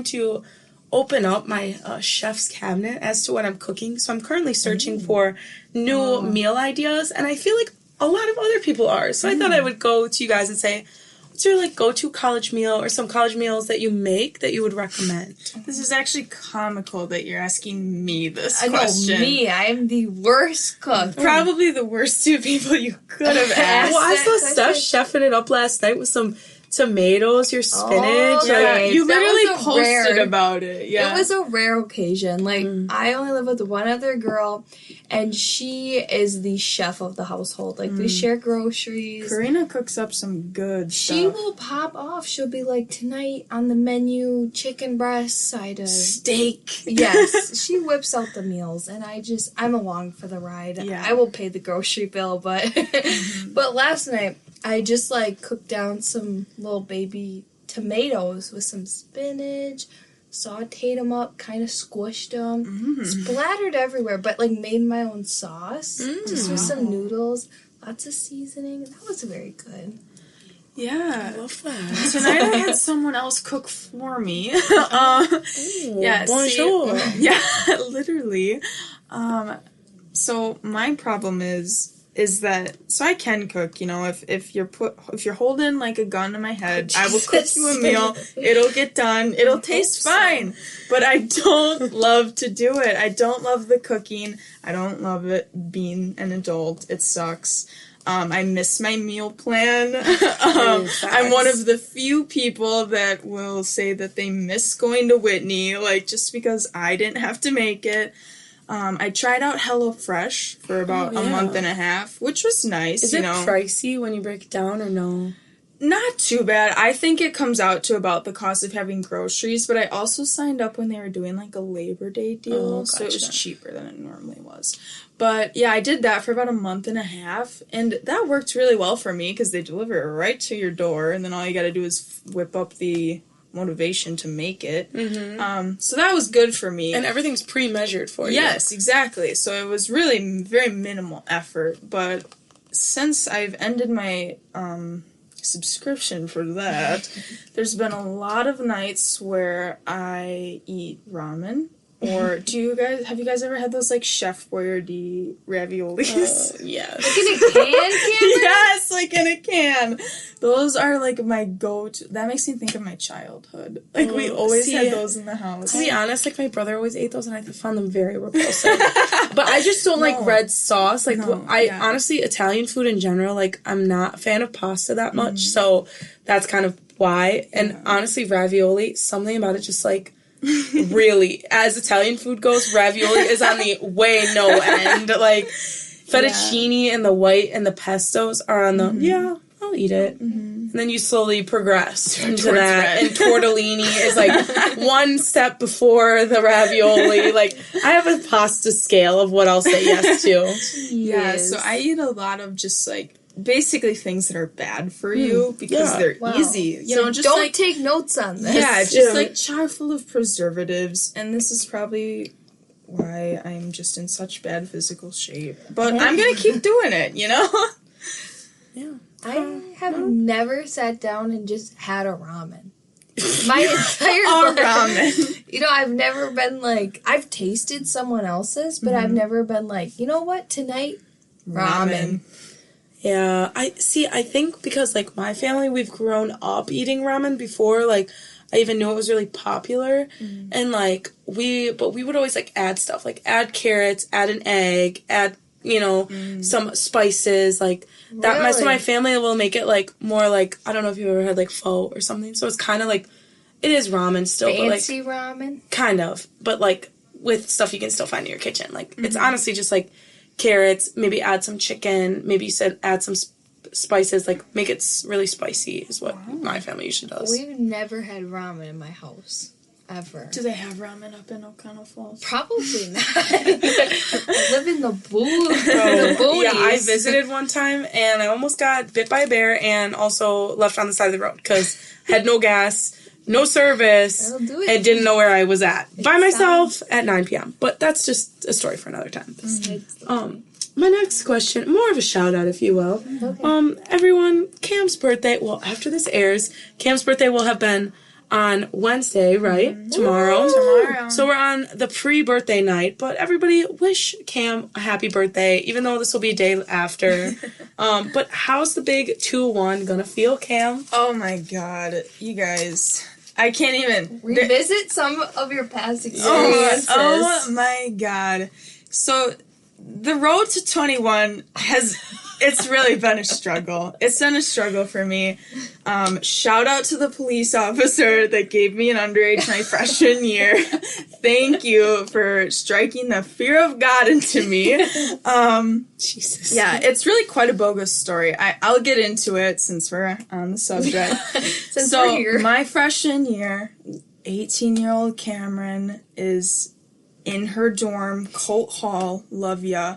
to open up my chef's cabinet as to what I'm cooking. So I'm currently searching for new meal ideas, and I feel like a lot of other people are. So I thought I would go to you guys and say, what's your like go-to college meal or some college meals that you make that you would recommend? This is actually comical that you're asking me this I question. know, me. I am the worst cook. Probably the worst two people you could have asked. Well, I saw Steph chefing it up last night with some tomatoes, your spinach. Yeah, you That literally was a posted rare- about it. Yeah. It was a rare occasion. Like, I only live with one other girl, and she is the chef of the household. Like, we share groceries. Karina cooks up some good stuff. She will pop off. She'll be like, tonight on the menu, chicken breast, side of steak. Yes, she whips out the meals, and I'm along for the ride. Yeah. I will pay the grocery bill, but but last night I just like cooked down some little baby tomatoes with some spinach, sauteed them up, kind of squished them, splattered everywhere, but like made my own sauce just with some noodles, lots of seasoning. That was very good. Yeah. I love that. Tonight I had someone else cook for me. Yeah, bonjour. Yeah, literally. So my problem is that I can cook, you know, if you're holding like a gun to my head, I will cook you a meal. It'll get done. It'll taste fine. But I don't love to do it. I don't love the cooking. I don't love it being an adult. It sucks. I miss my meal plan. I'm one of the few people that will say that they miss going to Whitney, like, just because I didn't have to make it. I tried out HelloFresh for about a month and a half, which was nice. Is it pricey when you break it down or no? Not too bad. I think it comes out to about the cost of having groceries, but I also signed up when they were doing like a Labor Day deal, so it was cheaper than it normally was. But yeah, I did that for about a month and a half, and that worked really well for me because they deliver it right to your door, and then all you gotta do is whip up the motivation to make it. So that was good for me. And everything's pre-measured for you. Yes, exactly. So it was really very minimal effort, but since I've ended my subscription for that, there's been a lot of nights where I eat ramen. Or have you guys ever had those like Chef Boyardee raviolis? Yes. Like in a can, Camryn? Yes, like in a can. Those are like my go-to. That makes me think of my childhood. Like we always had those in the house. To be honest, like my brother always ate those and I found them very repulsive. But I just don't like red sauce. Like honestly, Italian food in general, like I'm not a fan of pasta that much. So that's kind of why. And honestly, ravioli, something about it just like really, as Italian food goes, ravioli is on the way no end. Like, fettuccine and the white and the pestos are on the, I'll eat it. And then you slowly progress into that. And tortellini is like one step before the ravioli. Like, I have a pasta scale of what I'll say yes to. Yeah, so I eat a lot of just like basically things that are bad for you because they're easy. You know, just don't like, take notes on this. Yeah, just like chock full of preservatives, and this is probably why I'm just in such bad physical shape. But I'm gonna keep doing it, you know? Yeah. I have never sat down and just had a ramen. My entire life. Ramen. You know, I've never been like, I've tasted someone else's, but I've never been like, you know what, tonight, ramen. Yeah, I think because, like, my family, we've grown up eating ramen before, like, I even knew it was really popular, and, like, we would always, like, add stuff, like, add carrots, add an egg, add, you know, some spices, like, that. Really? So my family will make it, like, more, like, I don't know if you've ever had, like, pho or something, so it's kind of, like, it is ramen still, Fancy but, like, ramen? Kind of, but, like, with stuff you can still find in your kitchen, like, it's honestly just, like, carrots, maybe add some chicken, maybe you said add some spices, like make it really spicy is what my family usually does. We've never had ramen in my house, ever. Do they have ramen up in O'Connell Falls? Probably not. I live in the boonies. Yeah, I visited one time and I almost got bit by a bear and also left on the side of the road because I had no gas, no service, and didn't know where I was at. By myself at 9 p.m. But that's just a story for another time. My next question, more of a shout out, if you will. Okay. Everyone, Cam's birthday, well, after this airs, Cam's birthday will have been on Wednesday, right? Mm-hmm. Tomorrow. Tomorrow. So we're on the pre-birthday night, but everybody wish Cam a happy birthday, even though this will be a day after. But how's the big 2-1 gonna feel, Cam? Oh my god, you guys. I can't even revisit some of your past experiences. Oh my god. So the road to 21 it's really been a struggle. It's been a struggle for me. Shout out to the police officer that gave me an underage my freshman year. Thank you for striking the fear of God into me. Jesus. Yeah, it's really quite a bogus story. I'll get into it since we're on the subject. We're here. My freshman year, 18-year-old Camryn is in her dorm, Colt Hall, love ya,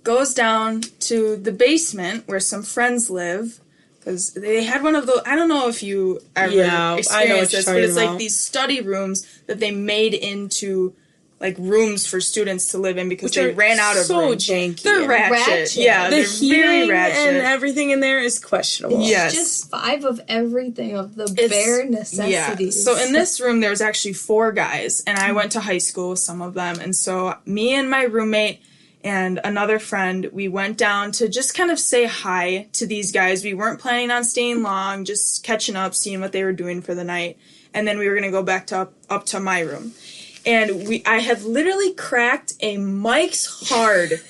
goes down to the basement where some friends live, because they had one of those, I don't know if you ever experienced this, but it's like these study rooms that they made into like rooms for students to live in because they ran out of room. Janky. They're ratchet. Yeah, the they're very heating ratchet. and everything in there is questionable. Yes. Just 5 of everything, of the bare necessities. Yeah. So in this room, there was actually 4 guys, and I went to high school with some of them. And so me and my roommate and another friend, we went down to just kind of say hi to these guys. We weren't planning on staying long, just catching up, seeing what they were doing for the night. And then we were going to go back to up to my room. And I had literally cracked a Mike's Hard,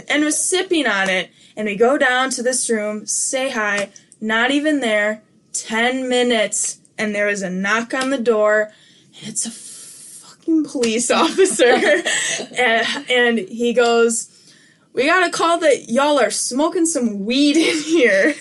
and was sipping on it. And we go down to this room, say hi, not even there, 10 minutes, and there was a knock on the door. It's a fucking police officer. and he goes, "We got a call that y'all are smoking some weed in here."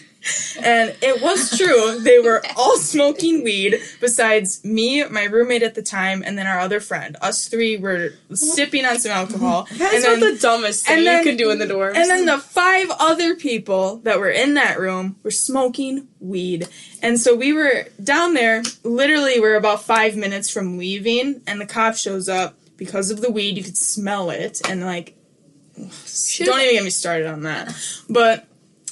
And it was true. They were all smoking weed besides me, my roommate at the time, and then our other friend. Us 3 were sipping on some alcohol. That's not the dumbest thing you can do in the dorms. And then the 5 other people that were in that room were smoking weed. And so we were down there, literally we're about 5 minutes from leaving, and the cop shows up. Because of the weed, you could smell it, and like, don't even get me started on that. But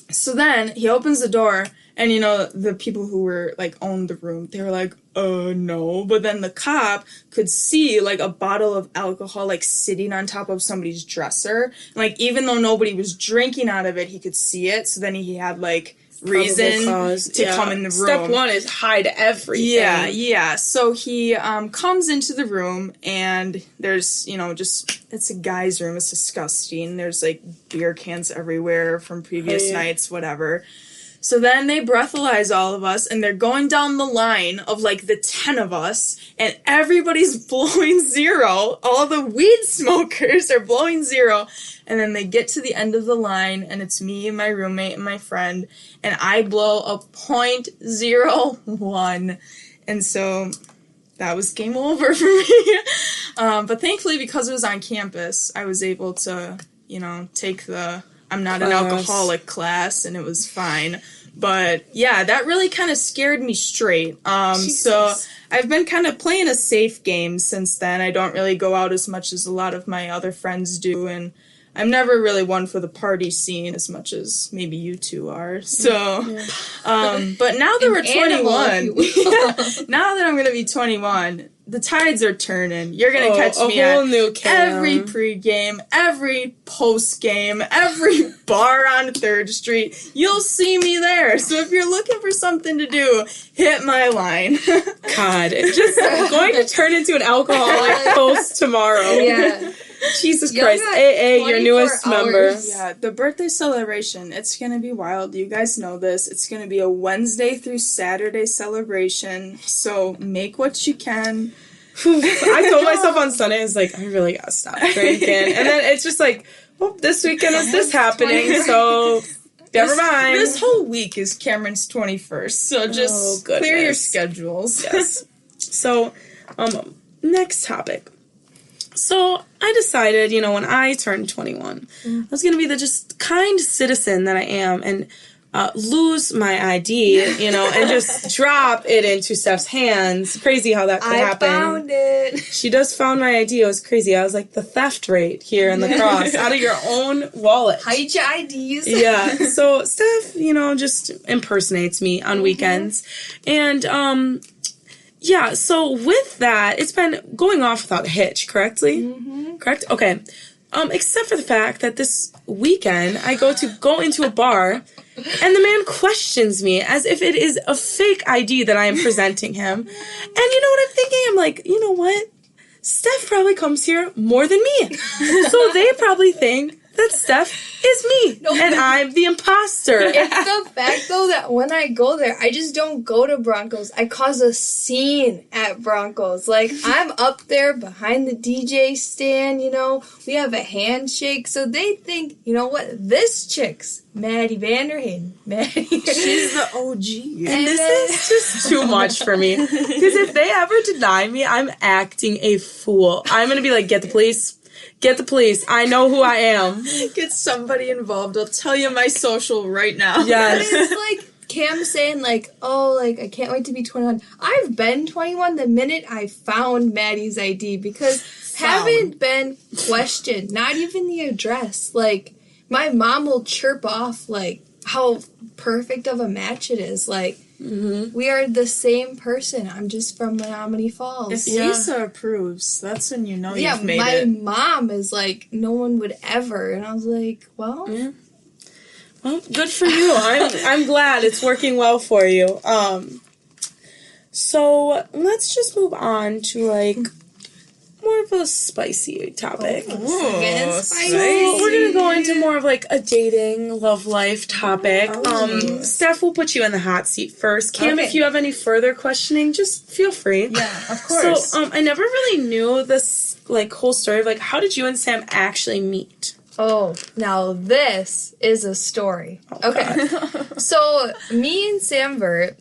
so then he opens the door, and the people who were like owned the room, they were like, no. But then the cop could see like a bottle of alcohol like sitting on top of somebody's dresser. And, like, even though nobody was drinking out of it, he could see it. So then he had like reason to come in the room. Step 1 is hide everything. Yeah. So he comes into the room, and there's, it's a guy's room. It's disgusting. There's like beer cans everywhere from previous nights, whatever. So then they breathalyze all of us, and they're going down the line of like the 10 of us, and everybody's blowing 0. All the weed smokers are blowing 0. And then they get to the end of the line, and it's me and my roommate and my friend, and I blow a .01. And so that was game over for me. But thankfully, because it was on campus, I was able to, take the I'm not an alcoholic class, and it was fine. But yeah, that really kind of scared me straight. So I've been kind of playing a safe game since then. I don't really go out as much as a lot of my other friends do, and I'm never really one for the party scene as much as maybe you 2 are. So, but now that we're 21, now that I'm going to be 21, the tides are turning. You're going to catch me at every pregame, every postgame, every bar on 3rd Street. You'll see me there. So if you're looking for something to do, hit my line. God, it's just going to turn into an alcoholic post tomorrow. Yeah. Jesus Christ. AA, your newest member. Yeah, the birthday celebration, it's going to be wild. You guys know this. It's going to be a Wednesday through Saturday celebration. So make what you can. I told myself on Sunday, I was like, I really got to stop drinking. And then it's just like, well, this weekend is this happening, so never mind. This whole week is Cameron's 21st, so just clear your schedules. Yes. So, next topic. So, I decided, when I turned 21, I was going to be the just kind citizen that I am and lose my ID, you know, and just drop it into Steph's hands. Crazy how that could happen. I found it. She just found my ID. It was crazy. I was like, the theft rate here in the cross out of your own wallet. Hide your IDs. Yeah. So Steph, you know, just impersonates me on weekends. And, yeah, so with that, it's been going off without a hitch, correctly? Mm-hmm. Correct? Okay. Except for the fact that this weekend, I go into a bar, and the man questions me as if it is a fake ID that I am presenting him. And you know what I'm thinking? I'm like, you know what? Steph probably comes here more than me. So they probably think that Steph is me, and I'm the imposter. It's the fact, though, that when I go there, I just don't go to Broncos. I cause a scene at Broncos. Like, I'm up there behind the DJ stand, you know. We have a handshake, so they think, you know what, this chick's Maddie Vanderheen. Maddie. She's the OG. And this is just too much for me. Because if they ever deny me, I'm acting a fool. I'm going to be like, get the police. Get the police. I know who I am. Get somebody involved. I'll tell you my social right now. Yes. It's like Cam saying, like, oh, like, I can't wait to be 21. I've been 21 the minute I found Maddie's ID because haven't been questioned. Not even the address. Like, my mom will chirp off, like, how perfect of a match it is. Like, we are the same person. I'm just from Menominee Falls. If Lisa approves, that's when you know you've made my it. mom is like, no one would ever. And I was like, well... Yeah. Well, good for you. I'm glad it's working well for you. So let's just move on to, like, more of a spicy topic. Ooh, So we're gonna go into more of like a dating, love life topic. Steph, will put you in the hot seat first. Cam, if you have any further questioning, just feel free. Yeah, of course. So I never really knew this like whole story of like how did you and Sam actually meet? Oh, now this is a story. Okay. So me and Samvert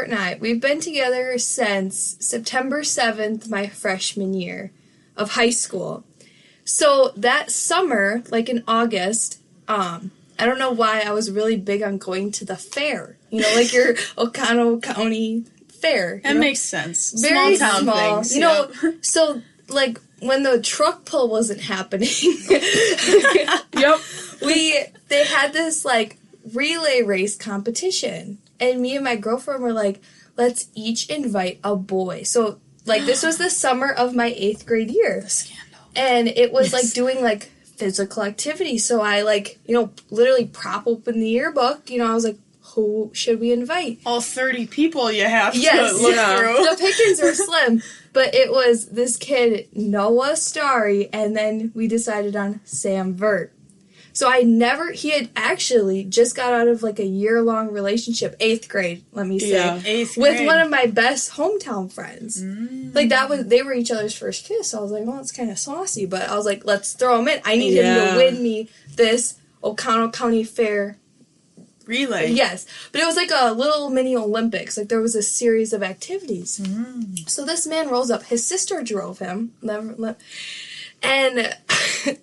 and I, we've been together since September 7th, my freshman year of high school. So that summer, like in August, I don't know why I was really big on going to the fair. You know, like your Oconto County fair. That makes sense. Very small town small. things. You know, so like when the truck pull wasn't happening, they had this like relay race competition. And me and my girlfriend were like, let's each invite a boy. So, like, this was the summer of my 8th grade year. The scandal. And it was, like, doing, like, physical activity. So I, like, you know, literally prop open the yearbook. You know, I was like, who should we invite? All 30 people you have to look The through. pickings are slim. But it was this kid, Noah Starry, and then we decided on Sam Vert. So he had actually just got out of like a year-long relationship, 8th grade, let me say, 8th with grade. one of my best hometown friends. Like they were each other's first kiss. So I was like, well, it's kind of saucy, but I was like, let's throw him in. I need him to win me this Oconto County Fair relay. Yes, but it was like a little mini Olympics. Like there was a series of activities. So this man rolls up. His sister drove him, and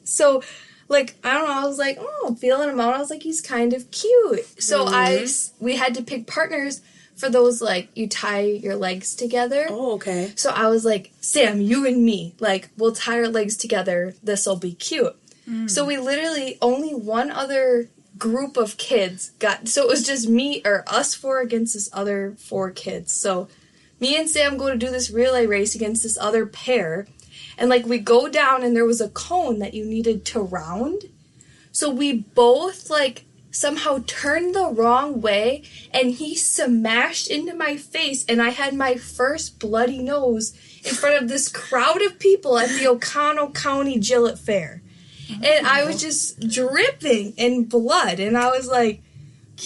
so. Like, I don't know, I was like, oh, feeling him out. I was like, he's kind of cute. So we had to pick partners for those, like, you tie your legs together. Oh, okay. So I was like, Sam, you and me, like, we'll tie our legs together. This'll be cute. So we literally, only one other group of kids so it was just us 4 against this other 4 kids. So me and Sam go to do this relay race against this other pair. And, like, we go down, and there was a cone that you needed to round. So we both, like, somehow turned the wrong way, and he smashed into my face, and I had my first bloody nose in front of this crowd of people at the Oconto County Gillette Fair. And I was just dripping in blood, and I was like,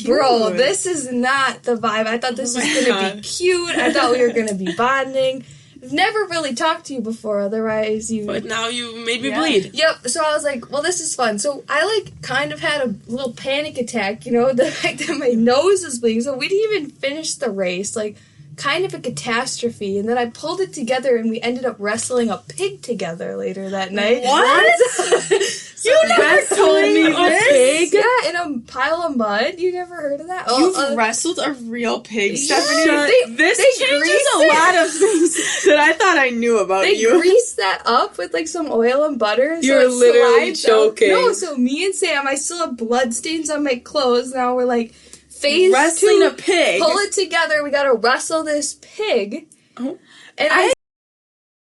bro, this is not the vibe. I thought this was going to be cute. I thought we were going to be bonding. I've never really talked to you before, otherwise you... But now you made me bleed. Yep, so I was like, well, this is fun. So I, like, kind of had a little panic attack, you know, the fact that my nose was bleeding. So we didn't even finish the race, like, kind of a catastrophe. And then I pulled it together, and we ended up wrestling a pig together later that night. What? You never told me this. Pig? Yeah, in a pile of mud. You never heard of that? You've wrestled a real pig, Stephanie. They changes a lot of things that I thought I knew about you. They grease that up with like some oil and butter. So You're literally joking. No, so me and Sam, I still have blood stains on my clothes. Now we're like phase wrestling 2, a pig. Pull it together. We gotta wrestle this pig. Oh. And I